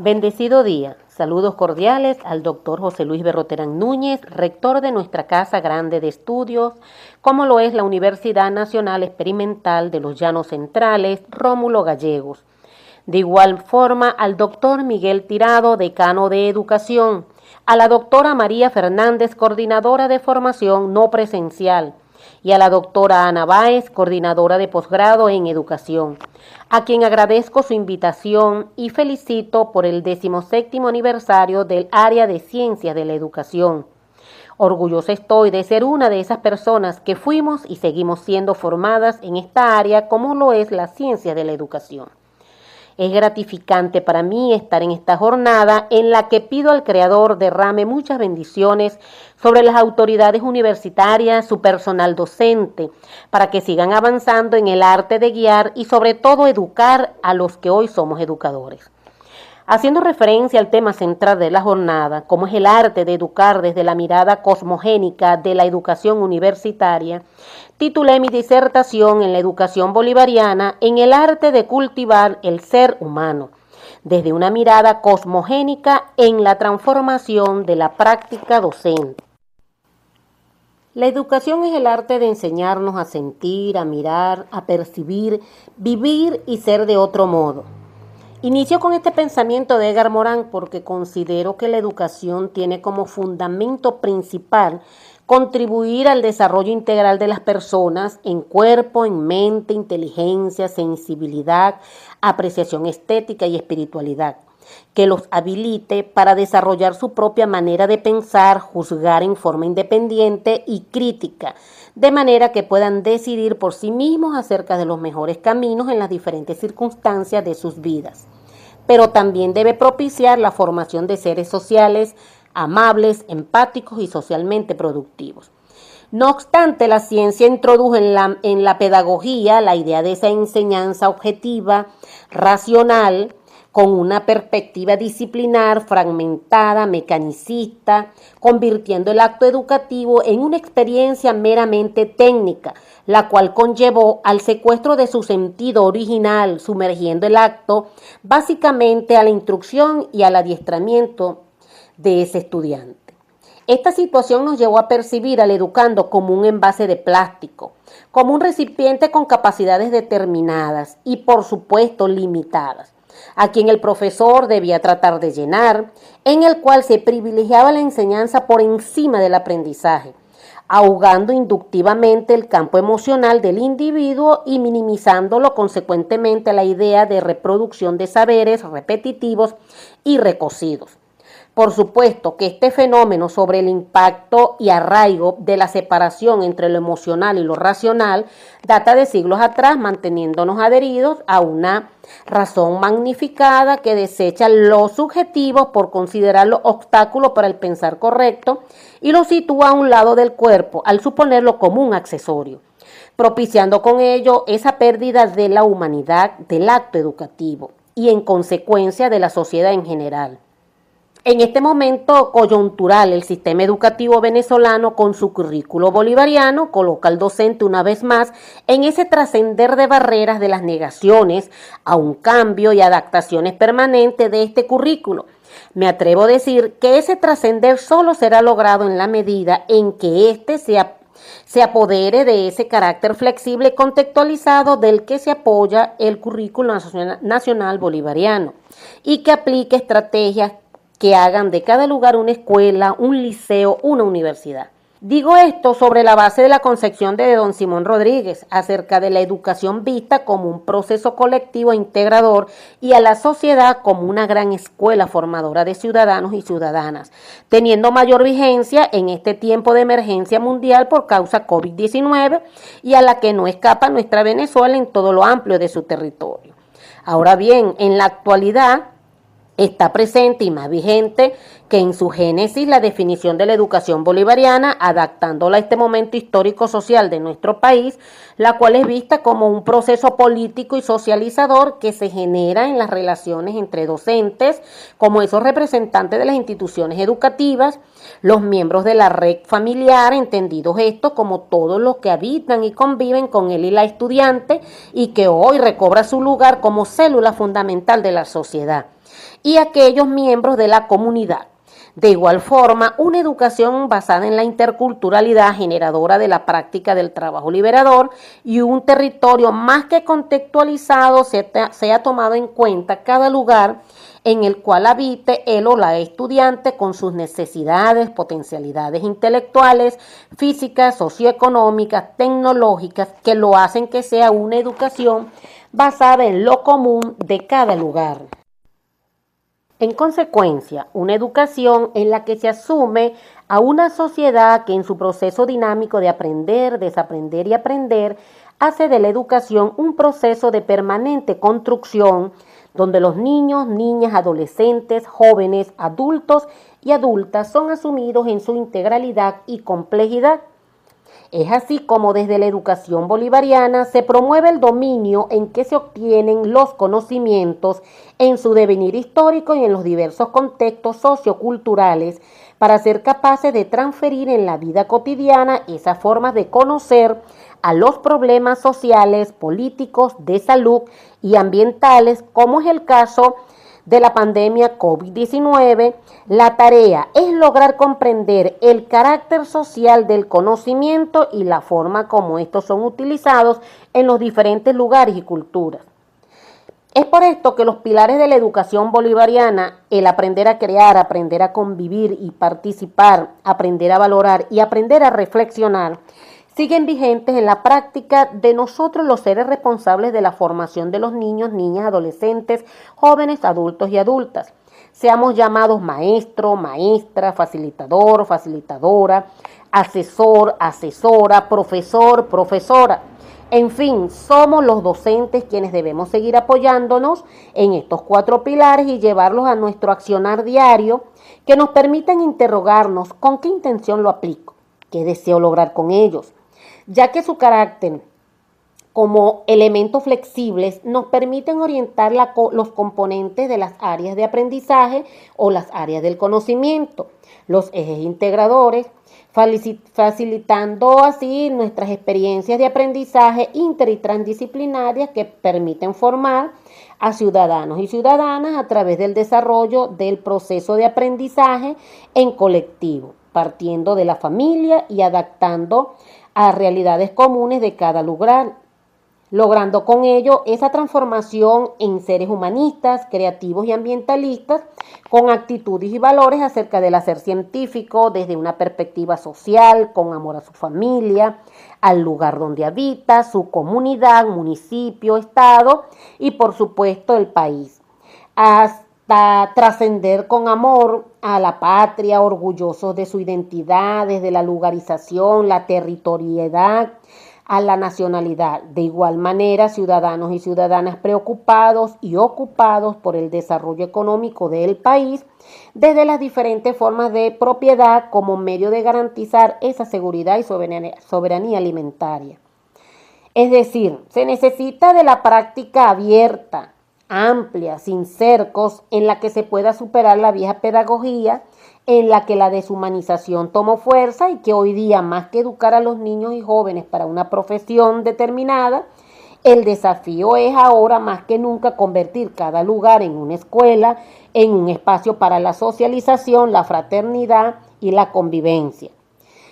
Bendecido día. Saludos cordiales al doctor José Luis Berroterán Núñez, rector de nuestra Casa Grande de Estudios, como lo es la Universidad Nacional Experimental de los Llanos Centrales, Rómulo Gallegos. De igual forma al doctor Miguel Tirado, decano de Educación, a la doctora María Fernández, coordinadora de formación no presencial, y a la doctora Ana Báez, coordinadora de posgrado en Educación, a quien agradezco su invitación y felicito por el 17º aniversario del área de Ciencias de la Educación. Orgullosa estoy de ser una de esas personas que fuimos y seguimos siendo formadas en esta área como lo es la ciencia de la educación. Es gratificante para mí estar en esta jornada en la que pido al Creador derrame muchas bendiciones sobre las autoridades universitarias, su personal docente, para que sigan avanzando en el arte de guiar y sobre todo educar a los que hoy somos educadores. Haciendo referencia al tema central de la jornada, como es el arte de educar desde la mirada cosmogénica de la educación universitaria, titulé mi disertación en la educación bolivariana en el arte de cultivar el ser humano, desde una mirada cosmogénica en la transformación de la práctica docente. La educación es el arte de enseñarnos a sentir, a mirar, a percibir, vivir y ser de otro modo. Inicio con este pensamiento de Edgar Morin porque considero que la educación tiene como fundamento principal contribuir al desarrollo integral de las personas en cuerpo, en mente, inteligencia, sensibilidad, apreciación estética y espiritualidad, que los habilite para desarrollar su propia manera de pensar, juzgar en forma independiente y crítica, de manera que puedan decidir por sí mismos acerca de los mejores caminos en las diferentes circunstancias de sus vidas. Pero también debe propiciar la formación de seres sociales, amables, empáticos y socialmente productivos. No obstante, la ciencia introdujo en la pedagogía la idea de esa enseñanza objetiva, racional, con una perspectiva disciplinar, fragmentada, mecanicista, convirtiendo el acto educativo en una experiencia meramente técnica, la cual conllevó al secuestro de su sentido original, sumergiendo el acto básicamente a la instrucción y al adiestramiento de ese estudiante. Esta situación nos llevó a percibir al educando como un envase de plástico, como un recipiente con capacidades determinadas y, por supuesto, limitadas, a quien el profesor debía tratar de llenar, en el cual se privilegiaba la enseñanza por encima del aprendizaje, ahogando inductivamente el campo emocional del individuo y minimizándolo consecuentemente la idea de reproducción de saberes repetitivos y recocidos. Por supuesto que este fenómeno sobre el impacto y arraigo de la separación entre lo emocional y lo racional data de siglos atrás, manteniéndonos adheridos a una razón magnificada que desecha lo subjetivo por considerarlo obstáculo para el pensar correcto y lo sitúa a un lado del cuerpo al suponerlo como un accesorio, propiciando con ello esa pérdida de la humanidad del acto educativo y en consecuencia de la sociedad en general. En este momento coyuntural, el sistema educativo venezolano con su currículo bolivariano coloca al docente una vez más en ese trascender de barreras de las negaciones a un cambio y adaptaciones permanentes de este currículo. Me atrevo a decir que ese trascender solo será logrado en la medida en que éste se apodere de ese carácter flexible y contextualizado del que se apoya el currículo nacional bolivariano y que aplique estrategias que hagan de cada lugar una escuela, un liceo, una universidad. Digo esto sobre la base de la concepción de don Simón Rodríguez acerca de la educación vista como un proceso colectivo integrador y a la sociedad como una gran escuela formadora de ciudadanos y ciudadanas, teniendo mayor vigencia en este tiempo de emergencia mundial por causa COVID-19 y a la que no escapa nuestra Venezuela en todo lo amplio de su territorio. Ahora bien, en la actualidad, está presente y más vigente que en su génesis la definición de la educación bolivariana, adaptándola a este momento histórico-social de nuestro país, la cual es vista como un proceso político y socializador que se genera en las relaciones entre docentes, como esos representantes de las instituciones educativas, los miembros de la red familiar, entendidos estos como todos los que habitan y conviven con él y la estudiante, y que hoy recobra su lugar como célula fundamental de la sociedad, y aquellos miembros de la comunidad. De igual forma, una educación basada en la interculturalidad generadora de la práctica del trabajo liberador y un territorio más que contextualizado sea tomado en cuenta cada lugar en el cual habite él o la estudiante con sus necesidades, potencialidades intelectuales, físicas, socioeconómicas, tecnológicas, que lo hacen que sea una educación basada en lo común de cada lugar. En consecuencia, una educación en la que se asume a una sociedad que en su proceso dinámico de aprender, desaprender y aprender, hace de la educación un proceso de permanente construcción donde los niños, niñas, adolescentes, jóvenes, adultos y adultas son asumidos en su integralidad y complejidad. Es así como desde la educación bolivariana se promueve el dominio en que se obtienen los conocimientos en su devenir histórico y en los diversos contextos socioculturales para ser capaces de transferir en la vida cotidiana esas formas de conocer a los problemas sociales, políticos, de salud y ambientales, como es el caso de la pandemia COVID-19, la tarea es lograr comprender el carácter social del conocimiento y la forma como estos son utilizados en los diferentes lugares y culturas. Es por esto que los pilares de la educación bolivariana, el aprender a crear, aprender a convivir y participar, aprender a valorar y aprender a reflexionar, siguen vigentes en la práctica de nosotros los seres responsables de la formación de los niños, niñas, adolescentes, jóvenes, adultos y adultas. Seamos llamados maestro, maestra, facilitador, facilitadora, asesor, asesora, profesor, profesora. En fin, somos los docentes quienes debemos seguir apoyándonos en estos 4 pilares y llevarlos a nuestro accionar diario que nos permitan interrogarnos con qué intención lo aplico, qué deseo lograr con ellos, ya que su carácter como elementos flexibles nos permiten orientar los componentes de las áreas de aprendizaje o las áreas del conocimiento, los ejes integradores, facilitando así nuestras experiencias de aprendizaje inter y transdisciplinarias que permiten formar a ciudadanos y ciudadanas a través del desarrollo del proceso de aprendizaje en colectivo, partiendo de la familia y adaptando a realidades comunes de cada lugar, logrando con ello esa transformación en seres humanistas, creativos y ambientalistas, con actitudes y valores acerca del hacer científico desde una perspectiva social, con amor a su familia, al lugar donde habita, su comunidad, municipio, estado y por supuesto el país, hasta trascender con amor a la patria, orgullosos de su identidad, desde la lugarización, la territorialidad, a la nacionalidad. De igual manera, ciudadanos y ciudadanas preocupados y ocupados por el desarrollo económico del país, desde las diferentes formas de propiedad como medio de garantizar esa seguridad y soberanía alimentaria. Es decir, se necesita de la práctica abierta, amplia, sin cercos, en la que se pueda superar la vieja pedagogía, en la que la deshumanización tomó fuerza y que hoy día, más que educar a los niños y jóvenes para una profesión determinada, el desafío es ahora más que nunca convertir cada lugar en una escuela, en un espacio para la socialización, la fraternidad y la convivencia.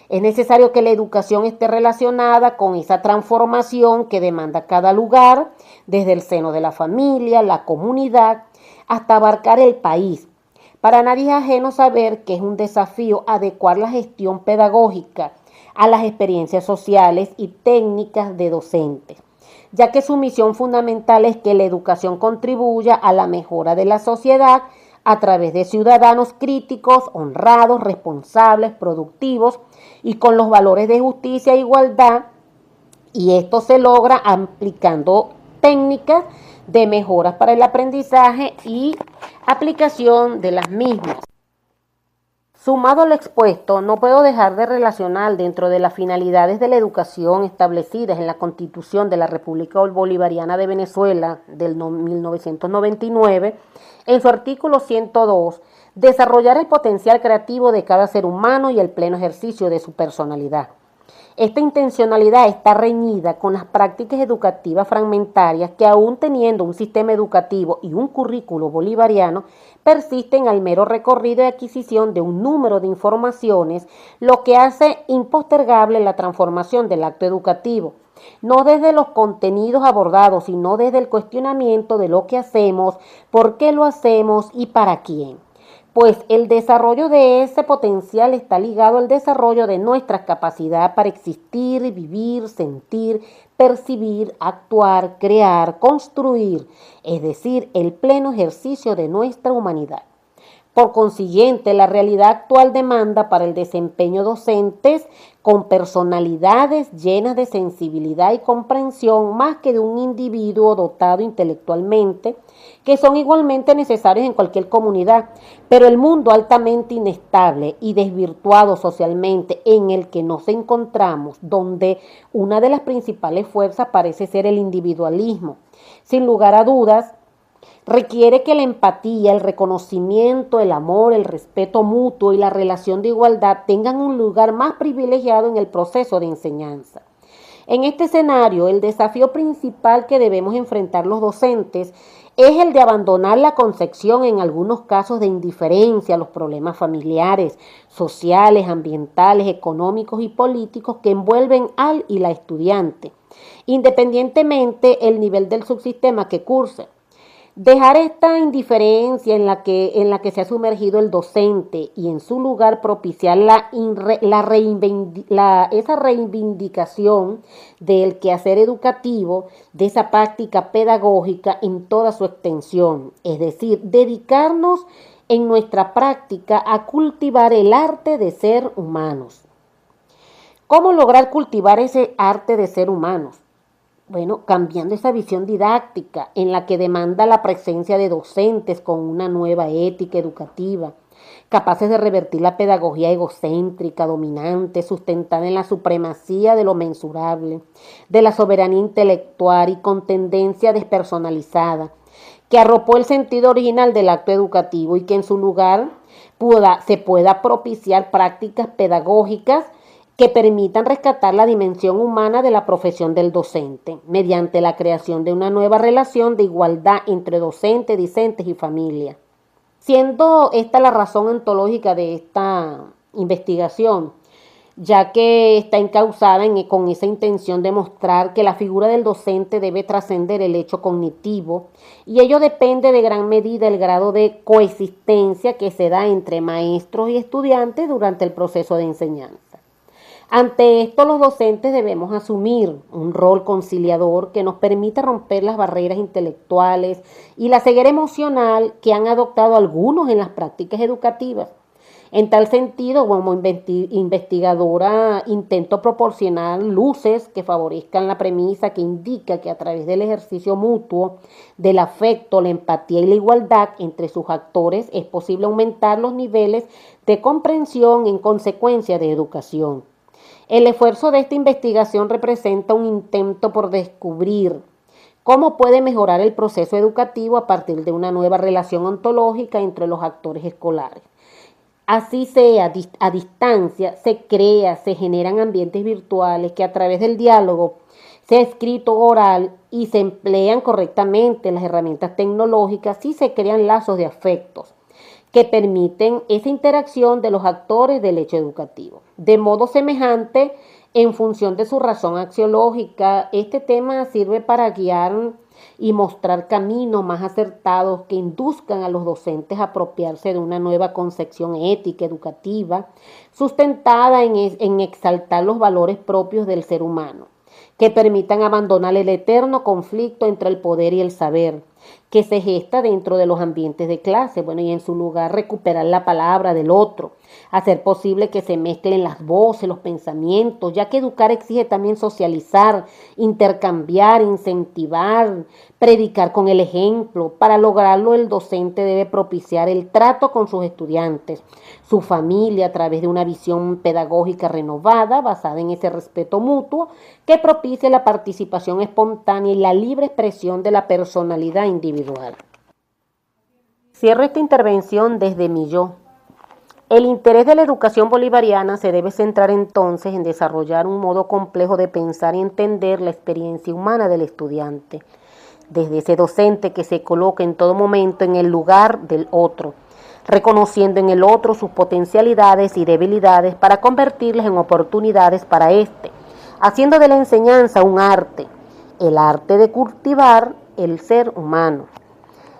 Es necesario que la educación esté relacionada con esa transformación que demanda cada lugar, desde el seno de la familia, la comunidad, hasta abarcar el país. Para nadie es ajeno saber que es un desafío adecuar la gestión pedagógica a las experiencias sociales y técnicas de docentes, ya que su misión fundamental es que la educación contribuya a la mejora de la sociedad a través de ciudadanos críticos, honrados, responsables, productivos y con los valores de justicia e igualdad, y esto se logra aplicando técnicas de mejoras para el aprendizaje y aplicación de las mismas. Sumado a lo expuesto, no puedo dejar de relacionar dentro de las finalidades de la educación establecidas en la Constitución de la República Bolivariana de Venezuela del 1999, en su artículo 102, desarrollar el potencial creativo de cada ser humano y el pleno ejercicio de su personalidad. Esta intencionalidad está reñida con las prácticas educativas fragmentarias que, aún teniendo un sistema educativo y un currículo bolivariano, persisten al mero recorrido y adquisición de un número de informaciones, lo que hace impostergable la transformación del acto educativo, no desde los contenidos abordados, sino desde el cuestionamiento de lo que hacemos, por qué lo hacemos y para quién. Pues el desarrollo de ese potencial está ligado al desarrollo de nuestra capacidad para existir, vivir, sentir, percibir, actuar, crear, construir, es decir, el pleno ejercicio de nuestra humanidad. Por consiguiente, la realidad actual demanda para el desempeño docentes con personalidades llenas de sensibilidad y comprensión más que de un individuo dotado intelectualmente, que son igualmente necesarios en cualquier comunidad, pero el mundo altamente inestable y desvirtuado socialmente en el que nos encontramos, donde una de las principales fuerzas parece ser el individualismo, sin lugar a dudas, requiere que la empatía, el reconocimiento, el amor, el respeto mutuo y la relación de igualdad tengan un lugar más privilegiado en el proceso de enseñanza. En este escenario, el desafío principal que debemos enfrentar los docentes es el de abandonar la concepción, en algunos casos, de indiferencia a los problemas familiares, sociales, ambientales, económicos y políticos que envuelven al y la estudiante, independientemente el nivel del subsistema que curse. Dejar esta indiferencia en la que se ha sumergido el docente y en su lugar propiciar esa reivindicación del quehacer educativo, de esa práctica pedagógica en toda su extensión, es decir, dedicarnos en nuestra práctica a cultivar el arte de ser humanos. ¿Cómo lograr cultivar ese arte de ser humanos? Bueno, cambiando esa visión didáctica en la que demanda la presencia de docentes con una nueva ética educativa, capaces de revertir la pedagogía egocéntrica, dominante, sustentada en la supremacía de lo mensurable, de la soberanía intelectual y con tendencia despersonalizada, que arropó el sentido original del acto educativo y que en su lugar se pueda propiciar prácticas pedagógicas que permitan rescatar la dimensión humana de la profesión del docente, mediante la creación de una nueva relación de igualdad entre docentes, discentes y familia. Siendo esta la razón ontológica de esta investigación, ya que está encauzada con esa intención de mostrar que la figura del docente debe trascender el hecho cognitivo, y ello depende de gran medida del grado de coexistencia que se da entre maestros y estudiantes durante el proceso de enseñanza. Ante esto, los docentes debemos asumir un rol conciliador que nos permita romper las barreras intelectuales y la ceguera emocional que han adoptado algunos en las prácticas educativas. En tal sentido, como investigadora, intento proporcionar luces que favorezcan la premisa que indica que a través del ejercicio mutuo del afecto, la empatía y la igualdad entre sus actores es posible aumentar los niveles de comprensión en consecuencia de educación. El esfuerzo de esta investigación representa un intento por descubrir cómo puede mejorar el proceso educativo a partir de una nueva relación ontológica entre los actores escolares. Así sea, a distancia, se generan ambientes virtuales que a través del diálogo, sea escrito o oral, y se emplean correctamente las herramientas tecnológicas y se crean lazos de afectos que permiten esa interacción de los actores del hecho educativo. De modo semejante, en función de su razón axiológica, este tema sirve para guiar y mostrar caminos más acertados que induzcan a los docentes a apropiarse de una nueva concepción ética educativa, sustentada en exaltar los valores propios del ser humano, que permitan abandonar el eterno conflicto entre el poder y el saber, que se gesta dentro de los ambientes de clase, y en su lugar recuperar la palabra del otro, hacer posible que se mezclen las voces, los pensamientos, ya que educar exige también socializar, intercambiar, incentivar, predicar con el ejemplo. Para lograrlo, el docente debe propiciar el trato con sus estudiantes, su familia, a través de una visión pedagógica renovada, basada en ese respeto mutuo, que propicie la participación espontánea y la libre expresión de la personalidad individual. Cierro esta intervención desde mi yo, El interés de la educación bolivariana se debe centrar entonces en desarrollar un modo complejo de pensar y entender la experiencia humana del estudiante, desde ese docente que se coloca en todo momento en el lugar del otro, reconociendo en el otro sus potencialidades y debilidades para convertirlas en oportunidades para éste, haciendo de la enseñanza un arte, el arte de cultivar el ser humano.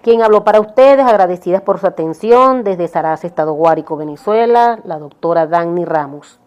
Quien habló para ustedes, agradecidas por su atención, desde Saraz, Estado Guárico, Venezuela, la doctora Dagny Ramos.